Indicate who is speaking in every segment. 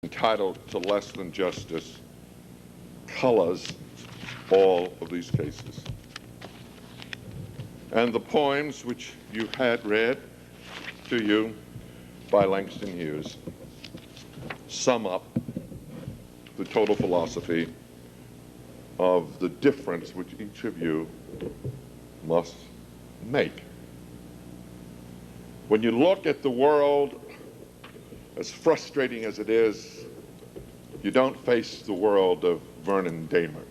Speaker 1: entitled to less than justice colors all of these cases. And the poems which you had read to you by Langston Hughes sum up the total philosophy of the difference which each of you must make. When you look at the world, as frustrating as it is, you don't face the world of Vernon Damer.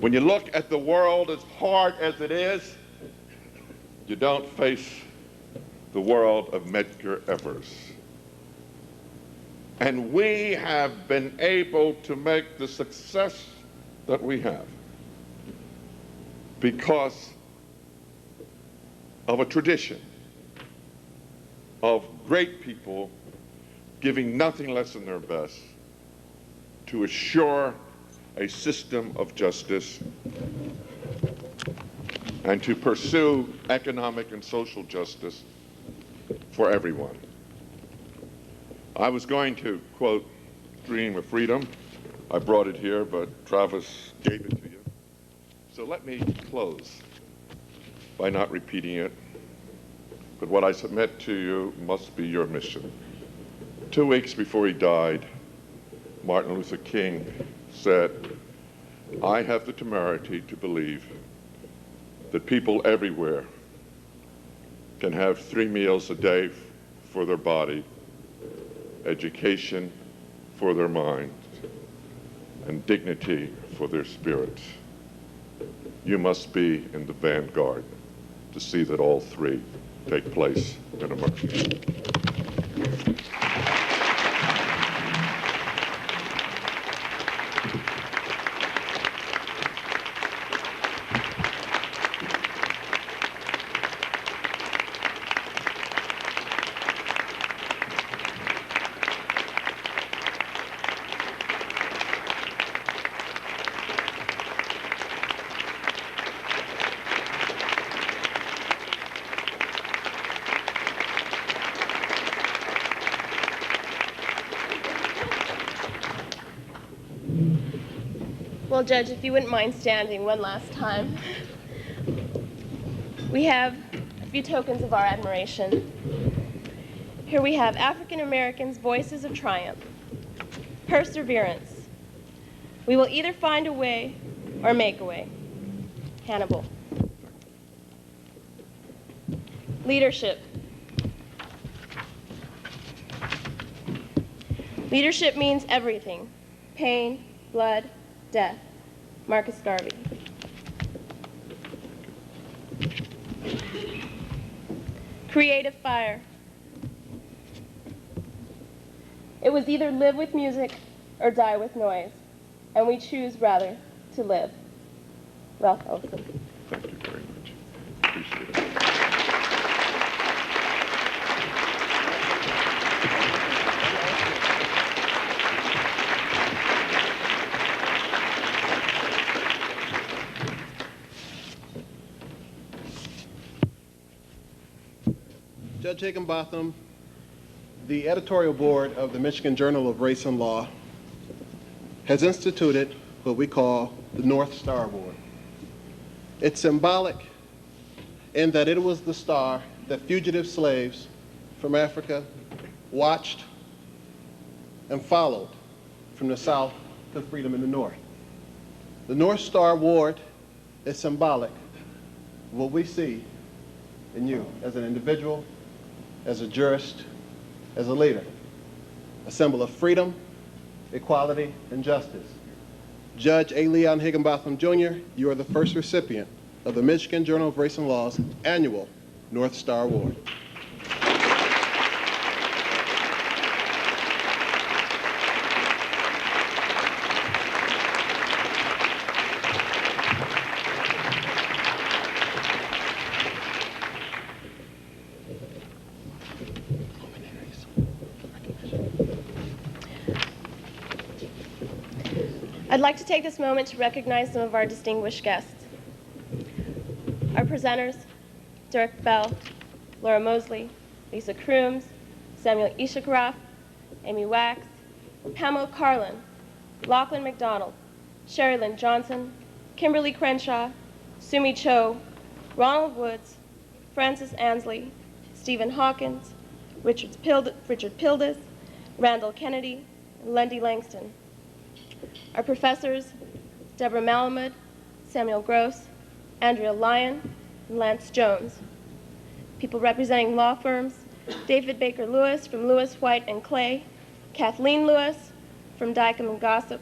Speaker 1: When you look at the world as hard as it is, you don't face the world of Medgar Evers. And we have been able to make the success that we have because of a tradition of great people giving nothing less than their best to assure a system of justice and to pursue economic and social justice for everyone. I was going to quote Dream of Freedom. I brought it here, but Travis gave it to you. So let me close by not repeating it. But what I submit to you must be your mission. 2 weeks before he died, Martin Luther King said, "I have the temerity to believe that people everywhere can have 3 meals a day for their body, education for their mind, and dignity for their spirit. You must be in the vanguard to see that all 3 take place in America."
Speaker 2: Well, Judge, if you wouldn't mind standing one last time. We have a few tokens of our admiration. Here we have African Americans' voices of triumph, perseverance. We will either find a way or make a way. Hannibal. Leadership. Leadership means everything. Pain, blood, death. Marcus Garvey. Creative fire. It was either live with music or die with noise, and we choose rather to live. Ralph Ellison.
Speaker 1: Thank you very much. Appreciate it.
Speaker 3: Judge Higginbotham, the editorial board of the Michigan Journal of Race and Law has instituted what we call the North Star Award. It's symbolic in that it was the star that fugitive slaves from Africa watched and followed from the South to freedom in the North. The North Star Award is symbolic of what we see in you as an individual, as a jurist, as a leader, a symbol of freedom, equality, and justice. Judge A. Leon Higginbotham, Jr., you are the first recipient of the Michigan Journal of Race and Law's annual North Star Award.
Speaker 2: I'd like to take this moment to recognize some of our distinguished guests. Our presenters, Derrick Bell, Laura Mosley, Lisa Crooms, Samuel Ishikaroff, Amy Wax, Pamela Carlin, Lachlan McDonald, Sherilyn Johnson, Kimberly Crenshaw, Sumi Cho, Ronald Woods, Francis Ansley, Stephen Hawkins, Richard Pildes, Randall Kennedy, and Lundy Langston. Our professors, Deborah Malamud, Samuel Gross, Andrea Lyon, and Lance Jones. People representing law firms, David Baker Lewis from Lewis, White, and Clay, Kathleen Lewis from Dykem and Gossip,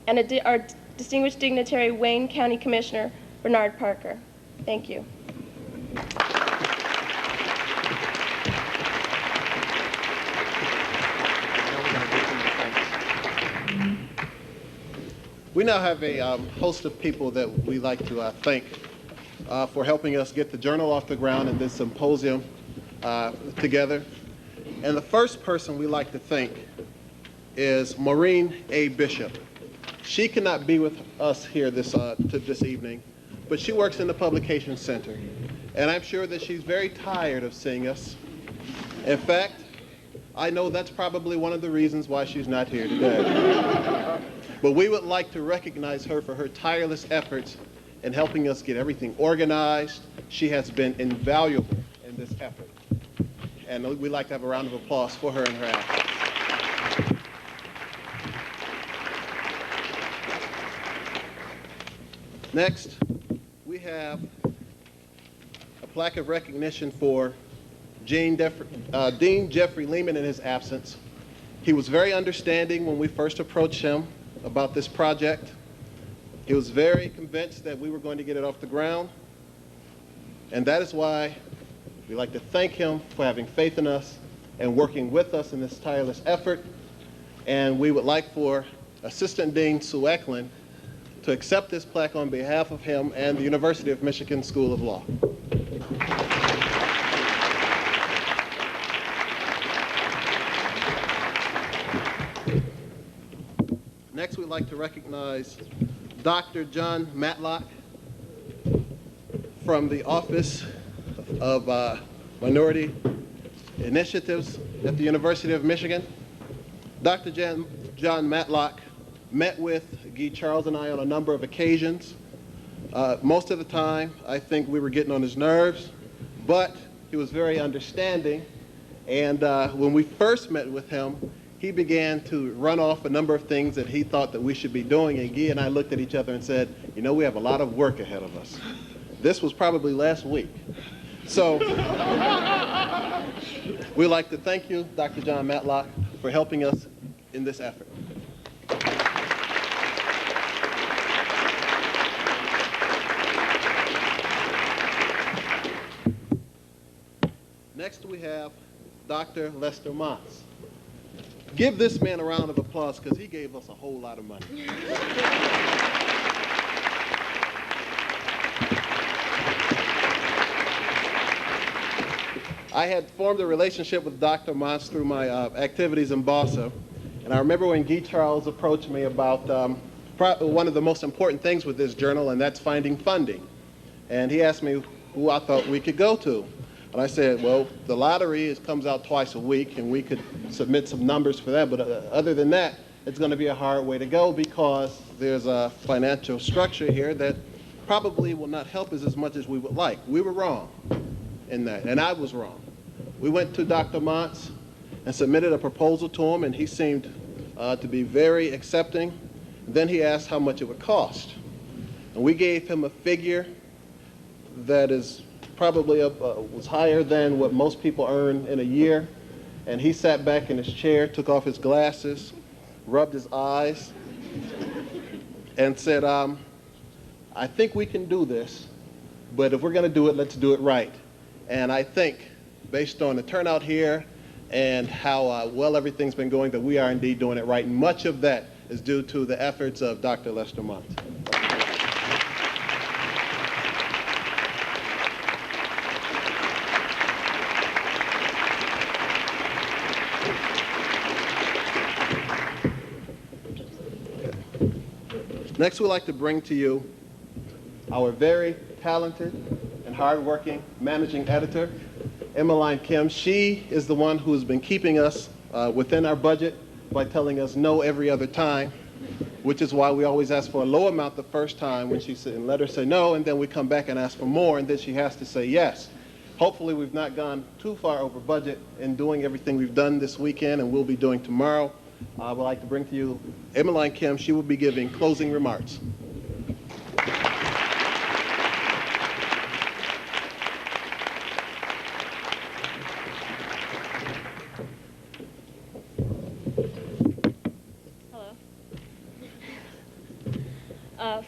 Speaker 2: and our distinguished dignitary, Wayne County Commissioner Bernard Parker. Thank you.
Speaker 3: We now have a host of people that we like to thank for helping us get the journal off the ground and this symposium together. And the first person we like to thank is Maureen A. Bishop. She cannot be with us here this evening, but she works in the Publication Center. And I'm sure that she's very tired of seeing us. In fact, I know that's probably one of the reasons why she's not here today. But we would like to recognize her for her tireless efforts in helping us get everything organized. She has been invaluable in this effort. And we'd like to have a round of applause for her and her efforts. Next, we have a plaque of recognition for Dean Jeffrey Lehman in his absence. He was very understanding when we first approached him about this project. He was very convinced that we were going to get it off the ground. And that is why we like to thank him for having faith in us and working with us in this tireless effort. And we would like for Assistant Dean Sue Eklund to accept this plaque on behalf of him and the University of Michigan School of Law. Next, we'd like to recognize Dr. John Matlock from the Office of Minority Initiatives at the University of Michigan. Dr. John Matlock met with Guy Charles and I on a number of occasions. Most of the time, I think we were getting on his nerves, but he was very understanding. And when we first met with him, he began to run off a number of things that he thought that we should be doing, and Guy and I looked at each other and said, you know, we have a lot of work ahead of us. This was probably last week. So we'd like to thank you, Dr. John Matlock, for helping us in this effort. Next we have Dr. Lester Montz. Give this man a round of applause because he gave us a whole lot of money. I had formed a relationship with Dr. Montz through my activities in Boston. And I remember when Guy Charles approached me about one of the most important things with this journal, and that's finding funding. And he asked me who I thought we could go to. And I said, well, the lottery comes out twice a week, and we could submit some numbers for that. But other than that, it's going to be a hard way to go because there's a financial structure here that probably will not help us as much as we would like. We were wrong in that, and I was wrong. We went to Dr. Montz and submitted a proposal to him, and he seemed to be very accepting. Then he asked how much it would cost. And we gave him a figure that is probably was higher than what most people earn in a year. And he sat back in his chair, took off his glasses, rubbed his eyes, and said, I think we can do this, but if we're going to do it, let's do it right. And I think, based on the turnout here and how well everything's been going, that we are indeed doing it right. And much of that is due to the efforts of Dr. Lester Montz. Next, we'd like to bring to you our very talented and hardworking managing editor, Emmeline Kim. She is the one who has been keeping us within our budget by telling us no every other time, which is why we always ask for a low amount the first time when she said, and let her say no, and then we come back and ask for more, and then she has to say yes. Hopefully we've not gone too far over budget in doing everything we've done this weekend and we'll be doing tomorrow. I would like to bring to you Emmeline Kim. She will be giving closing remarks.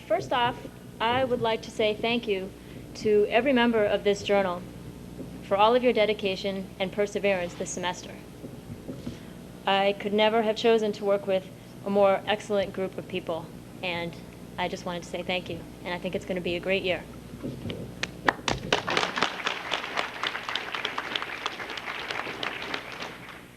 Speaker 4: First off, I would like to say thank you to every member of this journal for all of your dedication and perseverance this semester. I could never have chosen to work with a more excellent group of people, and I just wanted to say thank you, and I think it's going to be a great year.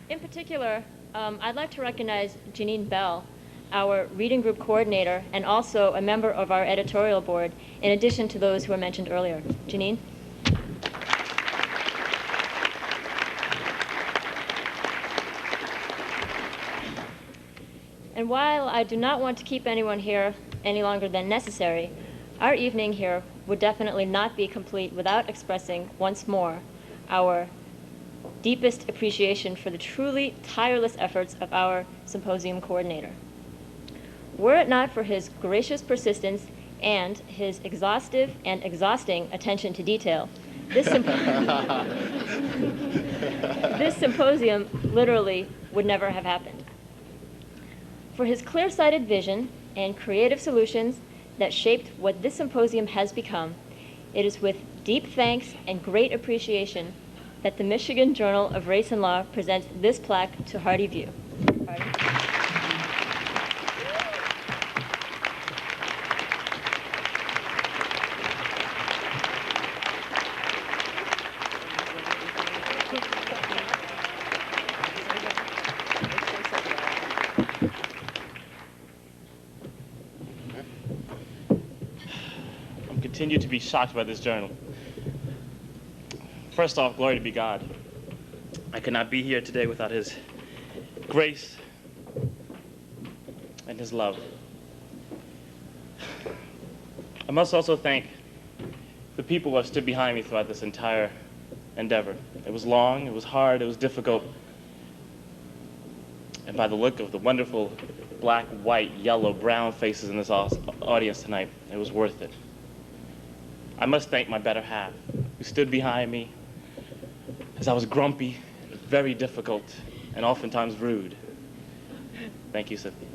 Speaker 4: In particular, I'd like to recognize Janine Bell, our reading group coordinator, and also a member of our editorial board, in addition to those who were mentioned earlier. Janine? And while I do not want to keep anyone here any longer than necessary, our evening here would definitely not be complete without expressing once more our deepest appreciation for the truly tireless efforts of our symposium coordinator. Were it not for his gracious persistence and his exhaustive and exhausting attention to detail, this symposium literally would never have happened. For his clear-sighted vision and creative solutions that shaped what this symposium has become, it is with deep thanks and great appreciation that the Michigan Journal of Race and Law presents this plaque to Hardy View. Hardy.
Speaker 5: Continue to be shocked by this journal. First off, glory be God. I could not be here today without his grace and his love. I must also thank the people who have stood behind me throughout this entire endeavor. It was long, it was hard, it was difficult. And by the look of the wonderful black, white, yellow, brown faces in this audience tonight, it was worth it. I must thank my better half, who stood behind me as I was grumpy, very difficult, and oftentimes rude. Thank you, Cynthia.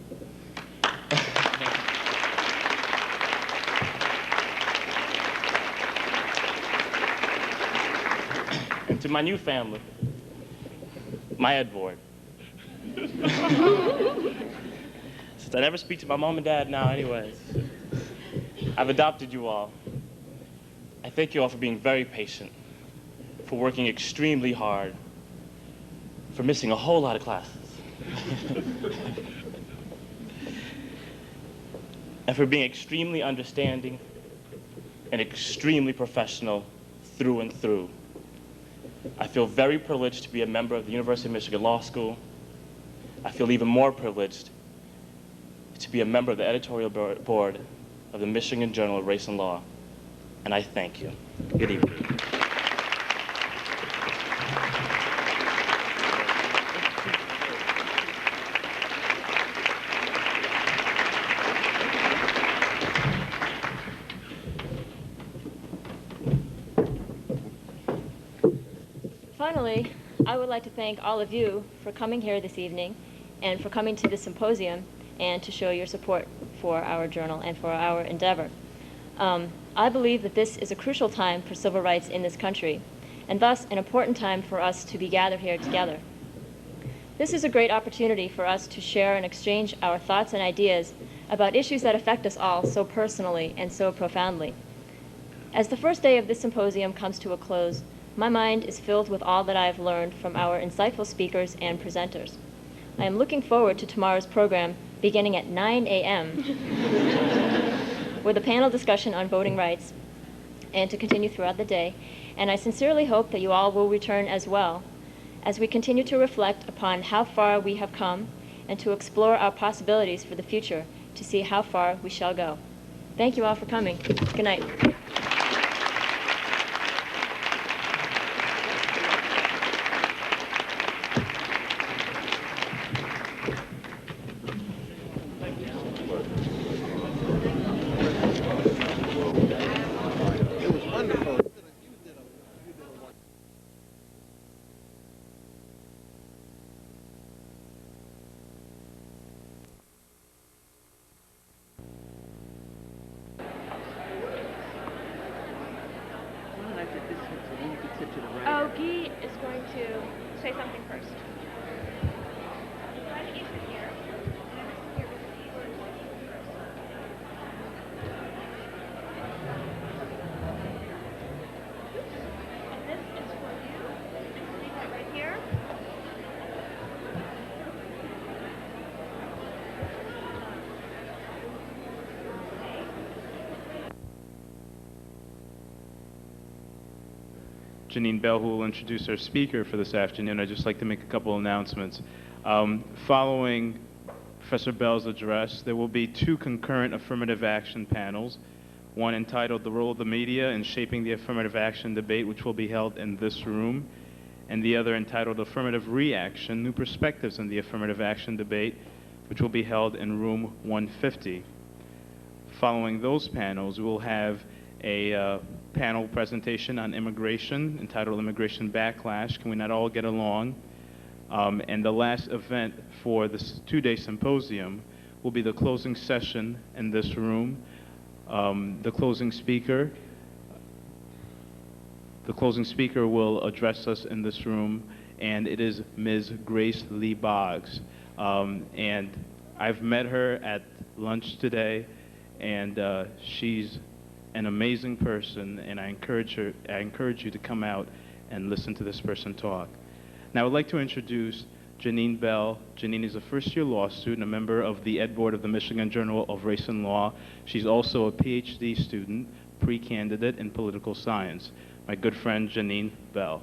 Speaker 5: And to my new family, my ed board. Since I never speak to my mom and dad now anyways, I've adopted you all. I thank you all for being very patient, for working extremely hard, for missing a whole lot of classes, and for being extremely understanding and extremely professional through and through. I feel very privileged to be a member of the University of Michigan Law School. I feel even more privileged to be a member of the editorial board of the Michigan Journal of Race and Law. And I thank you. Good evening.
Speaker 4: Finally, I would like to thank all of you for coming here this evening and for coming to this symposium and to show your support for our journal and for our endeavor. I believe that this is a crucial time for civil rights in this country, and thus an important time for us to be gathered here together. This is a great opportunity for us to share and exchange our thoughts and ideas about issues that affect us all so personally and so profoundly. As the first day of this symposium comes to a close, my mind is filled with all that I have learned from our insightful speakers and presenters. I am looking forward to tomorrow's program beginning at 9 a.m. with a panel discussion on voting rights, and to continue throughout the day. And I sincerely hope that you all will return as well, as we continue to reflect upon how far we have come and to explore our possibilities for the future to see how far we shall go. Thank you all for coming. Good night.
Speaker 3: It was wonderful.
Speaker 2: Oh, Guy is going to say something first.
Speaker 6: Janine Bell, who will introduce our speaker for this afternoon. I'd just like to make a couple announcements. Following Professor Bell's address, there will be two concurrent affirmative action panels, one entitled The Role of the Media in Shaping the Affirmative Action Debate, which will be held in this room, and the other entitled Affirmative Reaction, New Perspectives in the Affirmative Action Debate, which will be held in room 150. Following those panels, we'll have a panel presentation on immigration entitled Immigration Backlash, Can We Not All Get Along? And the last event for this two-day symposium will be the closing session in this room. The closing speaker will address us in this room, and it is Ms. Grace Lee Boggs. And I've met her at lunch today, and she's an amazing person, and I encourage you to come out and listen to this person talk. Now, I would like to introduce Janine Bell. Janine is a first-year law student, a member of the Ed Board of the Michigan Journal of Race and Law. She's also a PhD student, pre-candidate in political science. My good friend, Janine Bell.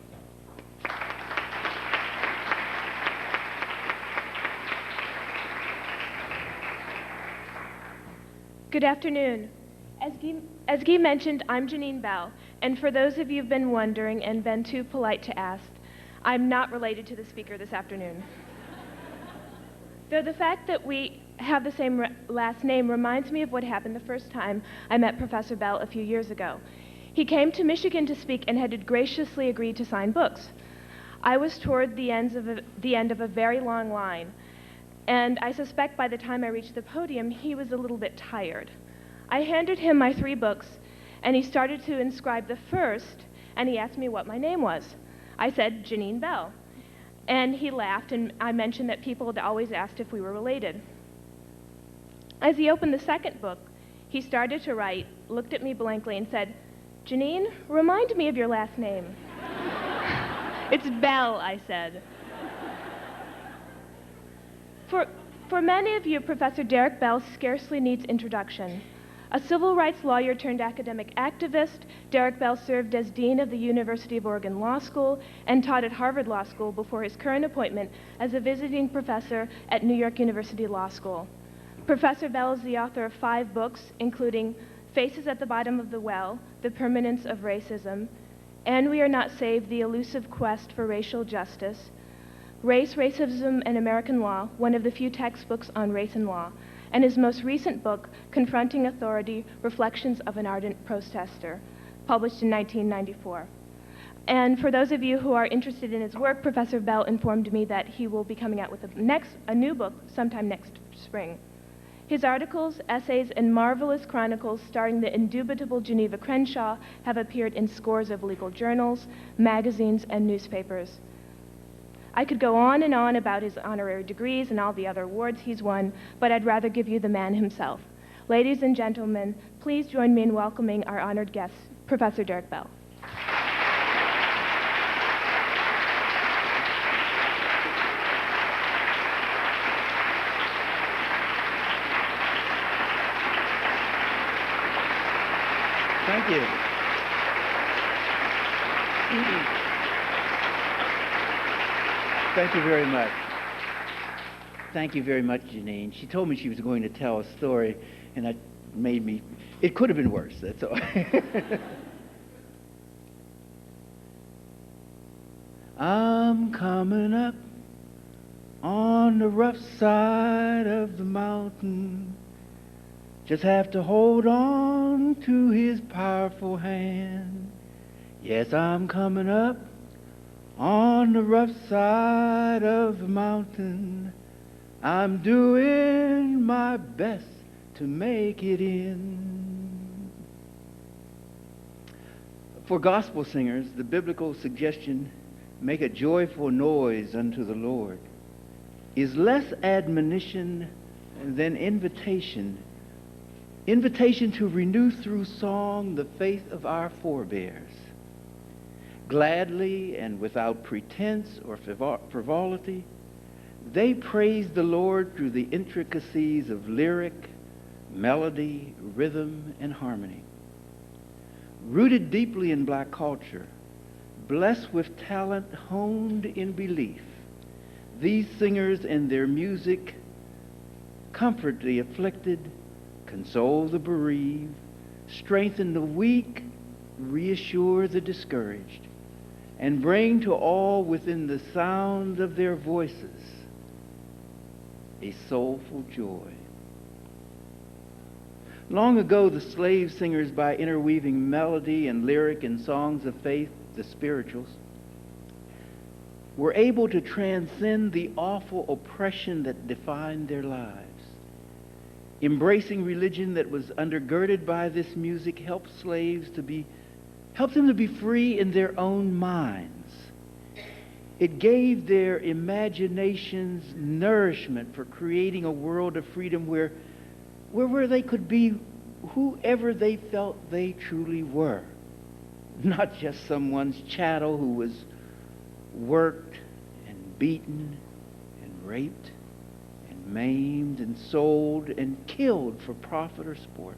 Speaker 2: Good afternoon. As Guy mentioned, I'm Janine Bell, and for those of you who've been wondering and been too polite to ask, I'm not related to the speaker this afternoon. Though the fact that we have the same last name reminds me of what happened the first time I met Professor Bell a few years ago. He came to Michigan to speak and had graciously agreed to sign books. I was toward the end of a very long line, and I suspect by the time I reached the podium, he was a little bit tired. I handed him my 3 books, and he started to inscribe the first, and he asked me what my name was. I said, Janine Bell. And he laughed, and I mentioned that people had always asked if we were related. As he opened the second book, he started to write, looked at me blankly, and said, Janine, remind me of your last name. It's Bell, I said. For many of you, Professor Derrick Bell scarcely needs introduction. A civil rights lawyer turned academic activist, Derrick Bell served as Dean of the University of Oregon Law School and taught at Harvard Law School before his current appointment as a visiting professor at New York University Law School. Professor Bell is the author of 5 books, including Faces at the Bottom of the Well, The Permanence of Racism, And We Are Not Saved, The Elusive Quest for Racial Justice, Race, Racism, and American Law, one of the few textbooks on race and law, and his most recent book, Confronting Authority, Reflections of an Ardent Protester, published in 1994. And for those of you who are interested in his work, Professor Bell informed me that he will be coming out with a new book sometime next spring. His articles, essays, and marvelous chronicles starring the indubitable Geneva Crenshaw have appeared in scores of legal journals, magazines, and newspapers. I could go on and on about his honorary degrees and all the other awards he's won, but I'd rather give you the man himself. Ladies and gentlemen, please join me in welcoming our honored guest, Professor Derrick Bell.
Speaker 6: Thank you.
Speaker 7: Thank you very much. Thank you very much, Janine. She told me she was going to tell a story, and that made me, it could have been worse, that's all. I'm coming up on the rough side of the mountain. Just have to hold on to his powerful hand. Yes, I'm coming up on the rough side of the mountain. I'm doing my best to make it in. For gospel singers, the biblical suggestion, make a joyful noise unto the Lord, is less admonition than invitation. Invitation to renew through song the faith of our forebears. Gladly and without pretense or frivolity, they praised the Lord through the intricacies of lyric, melody, rhythm, and harmony. Rooted deeply in black culture, blessed with talent honed in belief, these singers and their music comfort the afflicted, console the bereaved, strengthen the weak, reassure the discouraged, and bring to all within the sound of their voices a soulful joy. Long ago, the slave singers, by interweaving melody and lyric and songs of faith, the spirituals, were able to transcend the awful oppression that defined their lives. Embracing religion that was undergirded by this music helped them to be free in their own minds. It gave their imaginations nourishment for creating a world of freedom where they could be whoever they felt they truly were. Not just someone's chattel who was worked and beaten and raped and maimed and sold and killed for profit or sport.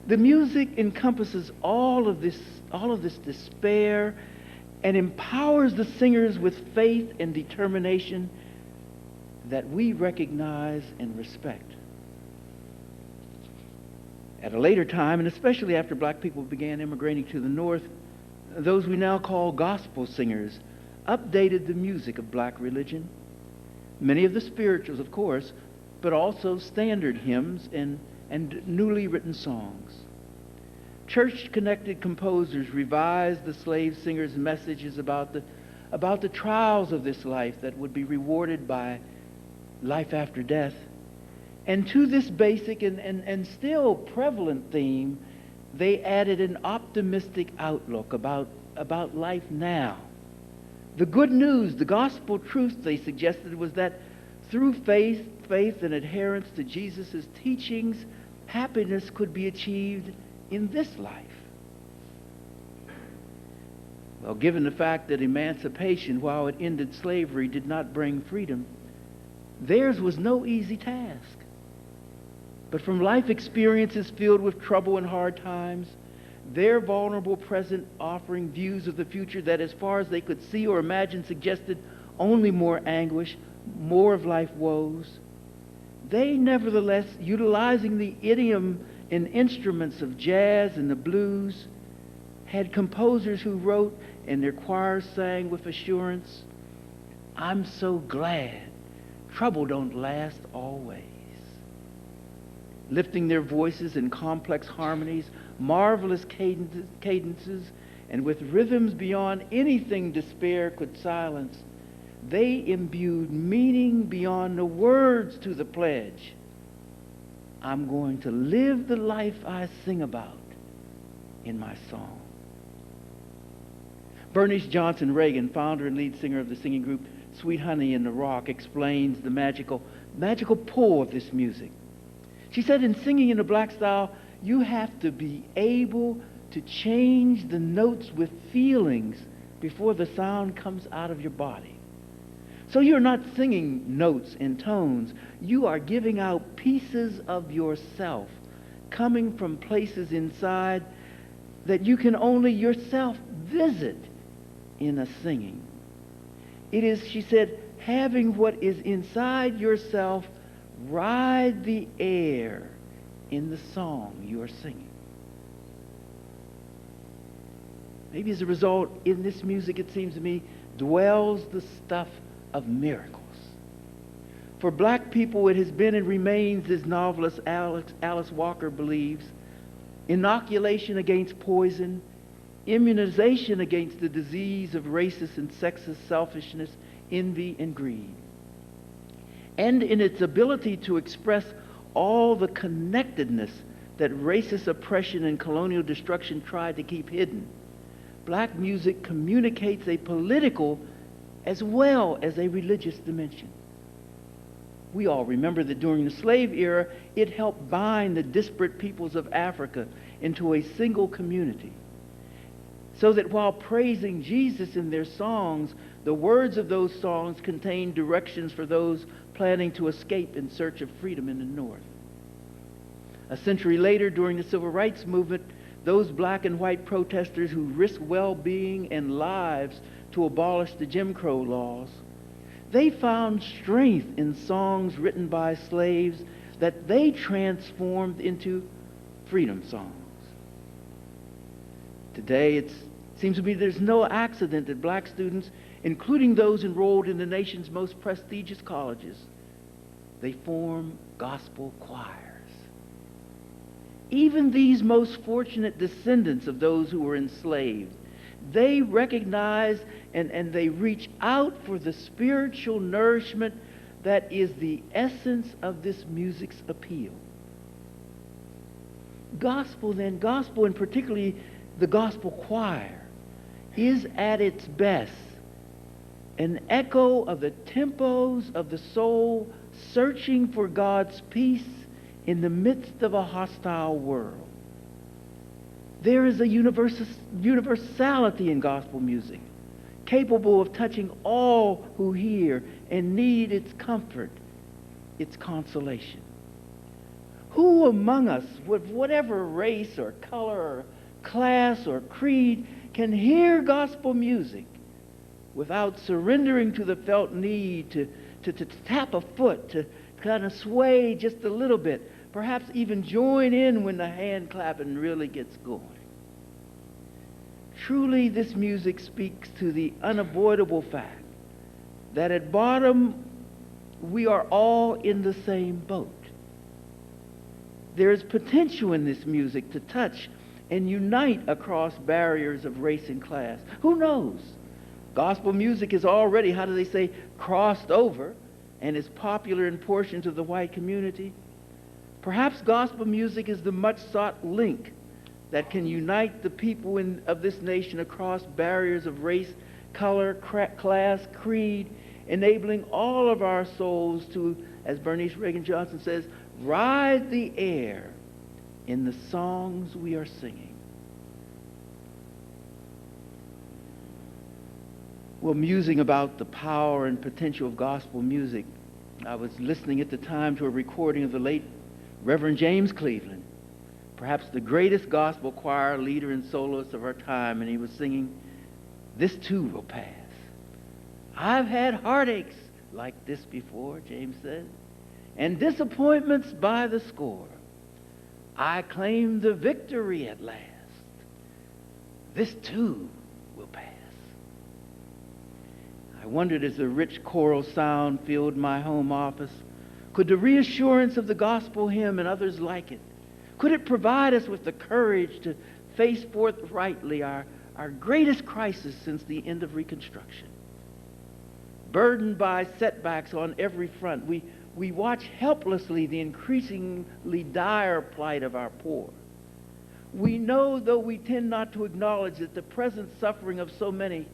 Speaker 7: The music encompasses all of this despair and empowers the singers with faith and determination that we recognize and respect. At a later time, and especially after black people began immigrating to the North, those we now call gospel singers updated the music of black religion. Many of the spirituals, of course, but also standard hymns and newly written songs. Church-connected composers revised the slave singers' messages about the trials of this life that would be rewarded by life after death. And to this basic and still prevalent theme, they added an optimistic outlook about life now. The good news, the gospel truth they suggested was that through faith and adherence to Jesus' teachings, happiness could be achieved in this life. Well, given the fact that emancipation, while it ended slavery, did not bring freedom, theirs was no easy task. But from life experiences filled with trouble and hard times, their vulnerable present offering views of the future that, as far as they could see or imagine, suggested only more anguish, more of life woes, they nevertheless, utilizing the idiom and instruments of jazz and the blues, had composers who wrote and their choirs sang with assurance, "I'm so glad trouble don't last always." Lifting their voices in complex harmonies, marvelous cadences, and with rhythms beyond anything despair could silence, they imbued meaning beyond the words to the pledge. I'm going to live the life I sing about in my song. Bernice Johnson Reagan, founder and lead singer of the singing group Sweet Honey in the Rock, explains the magical pull of this music. She said, in singing in the black style, you have to be able to change the notes with feelings before the sound comes out of your body. So you're not singing notes and tones. You are giving out pieces of yourself, coming from places inside that you can only yourself visit in a singing. It is, she said, having what is inside yourself ride the air in the song you are singing. Maybe as a result, in this music, it seems to me, dwells the stuff of miracles. For black people, it has been and remains, as novelist Alice Walker believes, inoculation against poison, immunization against the disease of racist and sexist selfishness, envy, and greed. And in its ability to express all the connectedness that racist oppression and colonial destruction tried to keep hidden, black music communicates a political as well as a religious dimension. We all remember that during the slave era, it helped bind the disparate peoples of Africa into a single community. So that while praising Jesus in their songs, the words of those songs contained directions for those planning to escape in search of freedom in the North. A century later, during the Civil Rights Movement, those black and white protesters who risked well-being and lives to abolish the Jim Crow laws, they found strength in songs written by slaves that they transformed into freedom songs. Today, it seems to me there's no accident that black students, including those enrolled in the nation's most prestigious colleges, they form gospel choirs. Even these most fortunate descendants of those who were enslaved, they recognize and they reach out for the spiritual nourishment that is the essence of this music's appeal. Gospel, and particularly the gospel choir, is at its best an echo of the tempos of the soul searching for God's peace in the midst of a hostile world. There is a universality in gospel music, capable of touching all who hear and need its comfort, its consolation. Who among us, with whatever race or color or class or creed, can hear gospel music without surrendering to the felt need to tap a foot, to kind of sway just a little bit, perhaps even join in when the hand clapping really gets going? Truly, this music speaks to the unavoidable fact that at bottom, we are all in the same boat. There is potential in this music to touch and unite across barriers of race and class. Who knows? Gospel music is already, how do they say, crossed over and is popular in portions of the white community. Perhaps gospel music is the much-sought link that can unite the people of this nation across barriers of race, color, class, creed, enabling all of our souls to, as Bernice Reagan Johnson says, ride the air in the songs we are singing. Well, musing about the power and potential of gospel music, I was listening at the time to a recording of the late Reverend James Cleveland, perhaps the greatest gospel choir leader and soloist of our time, and he was singing, "This too will pass. I've had heartaches like this before," James said, "and disappointments by the score. I claim the victory at last. This too will pass." I wondered, as the rich choral sound filled my home office, could the reassurance of the gospel hymn and others like it, could it provide us with the courage to face forthrightly our greatest crisis since the end of Reconstruction? Burdened by setbacks on every front, we watch helplessly the increasingly dire plight of our poor. We know, though we tend not to acknowledge, that the present suffering of so many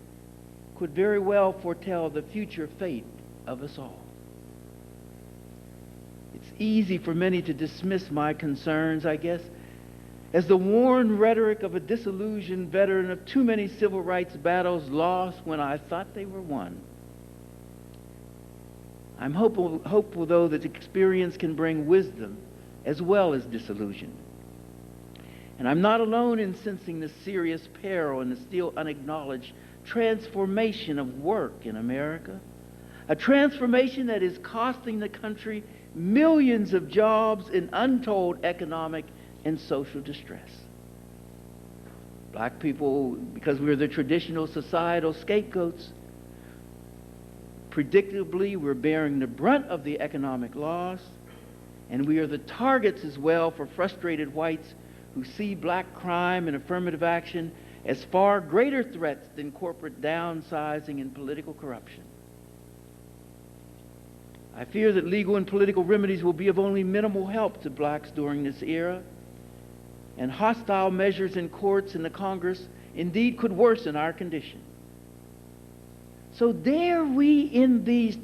Speaker 7: could very well foretell the future fate of us all. It's easy for many to dismiss my concerns, I guess, as the worn rhetoric of a disillusioned veteran of too many civil rights battles lost when I thought they were won. I'm hopeful, though, that experience can bring wisdom as well as disillusion. And I'm not alone in sensing the serious peril and the still unacknowledged transformation of work in America, a transformation that is costing the country millions of jobs in untold economic and social distress. Black people, because we're the traditional societal scapegoats, predictably we're bearing the brunt of the economic loss, and we are the targets as well for frustrated whites who see black crime and affirmative action as far greater threats than corporate downsizing and political corruption. I fear that legal and political remedies will be of only minimal help to blacks during this era, and hostile measures in courts and the Congress indeed could worsen our condition. So there we in these